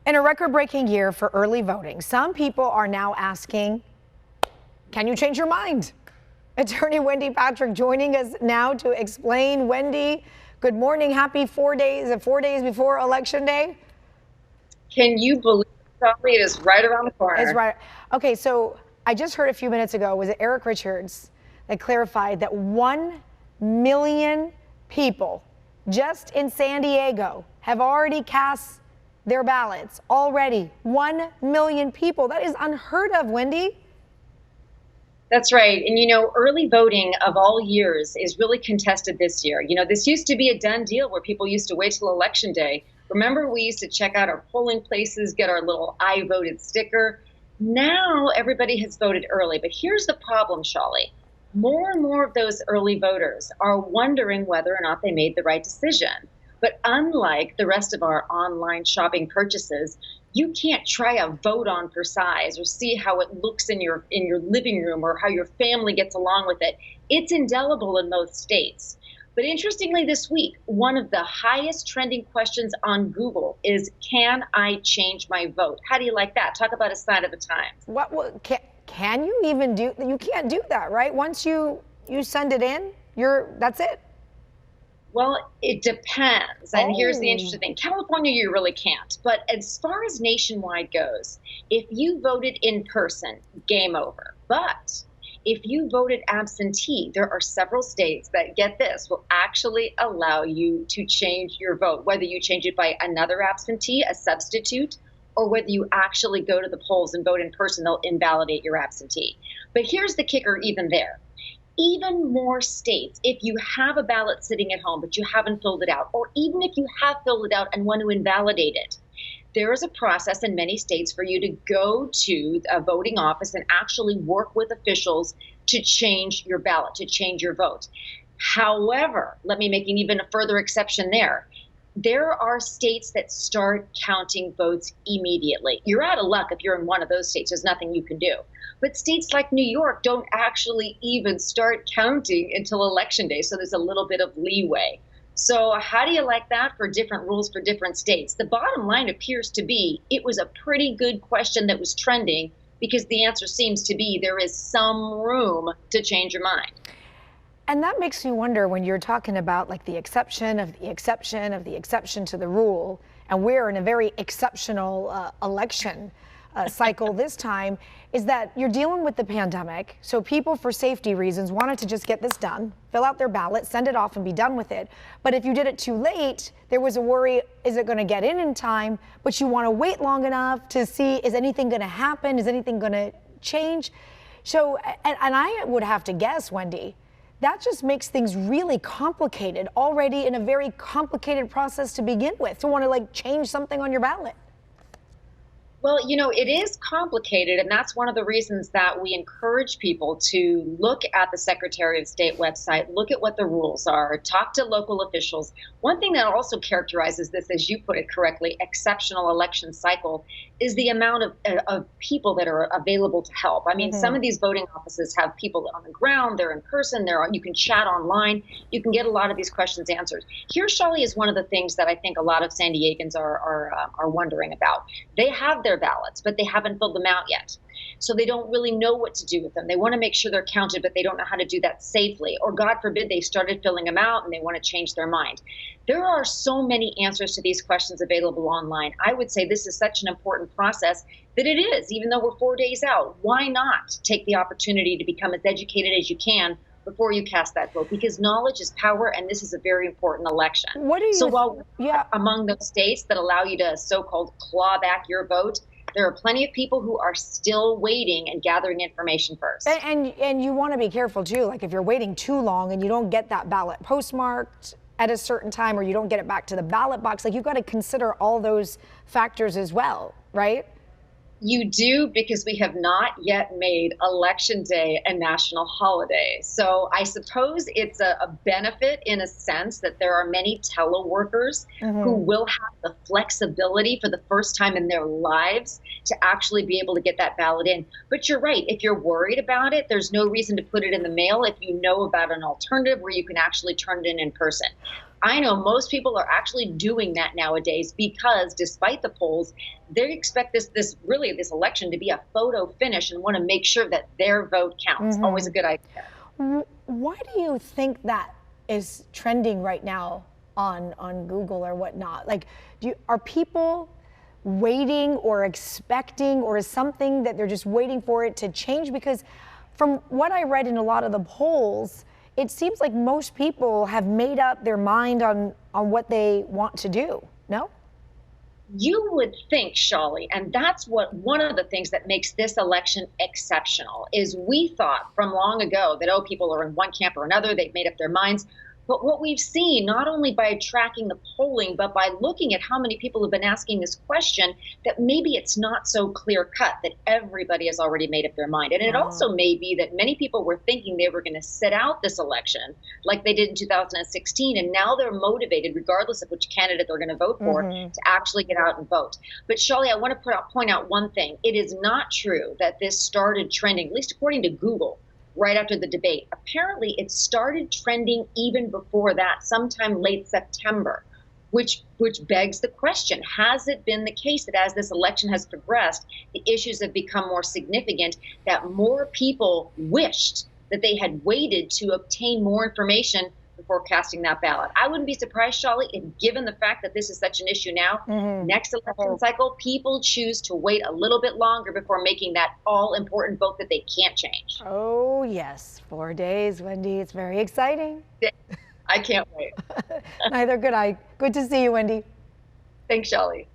In a record-breaking year for early voting, some people are now asking, can you change your mind? Attorney Wendy Patrick joining us now to explain. Wendy, good morning. Happy 4 days before Election Day. Can you believe it is right around the corner? It's right. Okay, so I just heard a few minutes ago, was it Eric Richards that clarified that 1 million people just in San Diego have already cast their ballots already. 1 million people. That is unheard of, Wendy. That's right. And early voting of all years is really contested this year. This used to be a done deal where people used to wait till Election Day. Remember, we used to check out our polling places, get our little I voted sticker. Now everybody has voted early. But here's the problem, Shawley. More and more of those early voters are wondering whether or not they made the right decision. But unlike the rest of our online shopping purchases, you can't try a vote on for size or see how it looks in your living room or how your family gets along with it. It's indelible in most states. But interestingly, this week, one of the highest trending questions on Google is, can I change my vote? How do you like that? Talk about a sign of the times. What can you even do? You can't do that, right? Once you send it in, that's it. Well, it depends. And here's the interesting thing. California, you really can't. But as far as nationwide goes, if you voted in person, game over. But if you voted absentee, there are several states that, get this, will actually allow you to change your vote, whether you change it by another absentee, a substitute, or whether you actually go to the polls and vote in person, they'll invalidate your absentee. But here's the kicker even there. Even more states, if you have a ballot sitting at home, but you haven't filled it out, or even if you have filled it out and want to invalidate it, there is a process in many states for you to go to a voting office and actually work with officials to change your ballot, to change your vote. However, let me make an even a further exception there. There are states that start counting votes immediately. You're out of luck if you're in one of those states. There's nothing you can do. But states like New York don't actually even start counting until Election Day, so there's a little bit of leeway. So how do you like that for different rules for different states? The bottom line appears to be it was a pretty good question that was trending, because the answer seems to be there is some room to change your mind. And that makes me wonder, when you're talking about like the exception of the exception of the exception to the rule, and we're in a very exceptional election cycle this time, is that you're dealing with the pandemic. So people, for safety reasons, wanted to just get this done, fill out their ballot, send it off and be done with it. But if you did it too late, there was a worry, is it going to get in time? But you want to wait long enough to see, is anything going to happen? Is anything going to change? So, and I would have to guess, Wendy, that just makes things really complicated already in a very complicated process to begin with, to want to change something on your ballot. Well, it is complicated, and that's one of the reasons that we encourage people to look at the Secretary of State website, look at what the rules are, talk to local officials. One thing that also characterizes this, as you put it correctly, exceptional election cycle, is the amount of people that are available to help. I mean, some of these voting offices have people on the ground, they're in person, you can chat online, you can get a lot of these questions answered. Here, Shawley, is one of the things that I think a lot of San Diegans are wondering about. They have their ballots, but they haven't filled them out yet. So they don't really know what to do with them. They want to make sure they're counted, but they don't know how to do that safely. Or God forbid, they started filling them out and they want to change their mind. There are so many answers to these questions available online. I would say this is such an important process that it is, even though we're 4 days out, why not take the opportunity to become as educated as you can before you cast that vote? Because knowledge is power, and this is a very important election. So while among those states that allow you to so-called claw back your vote, there are plenty of people who are still waiting and gathering information first. And you want to be careful too. Like if you're waiting too long and you don't get that ballot postmarked at a certain time, or you don't get it back to the ballot box, you've got to consider all those factors as well, right? You do, because we have not yet made Election Day a national holiday. So I suppose it's a benefit in a sense that there are many teleworkers who will have the flexibility for the first time in their lives to actually be able to get that ballot in. But you're right. If you're worried about it, there's no reason to put it in the mail if you know about an alternative where you can actually turn it in person. I know most people are actually doing that nowadays because despite the polls, they expect this election to be a photo finish and want to make sure that their vote counts. Always a good idea. Why do you think that is trending right now on Google or whatnot? Like, are people waiting or expecting, or is something that they're just waiting for it to change? Because from what I read in a lot of the polls, it seems like most people have made up their mind on what they want to do. No? You would think, Shawley, and that's what one of the things that makes this election exceptional is we thought from long ago that, oh, people are in one camp or another, they've made up their minds. But what we've seen, not only by tracking the polling, but by looking at how many people have been asking this question, that maybe it's not so clear cut that everybody has already made up their mind. And it also may be that many people were thinking they were going to sit out this election like they did in 2016. And now they're motivated, regardless of which candidate they're going to vote for, to actually get out and vote. But Shawley, I want to point out one thing. It is not true that this started trending, at least according to Google, right after the debate. Apparently, it started trending even before that, sometime late September, which begs the question, has it been the case that as this election has progressed, the issues have become more significant, that more people wished that they had waited to obtain more information before casting that ballot? I wouldn't be surprised, Shawley, if given the fact that this is such an issue now, next election cycle, people choose to wait a little bit longer before making that all-important vote that they can't change. Oh, yes. 4 days, Wendy. It's very exciting. I can't wait. Neither could I. Good to see you, Wendy. Thanks, Shawley.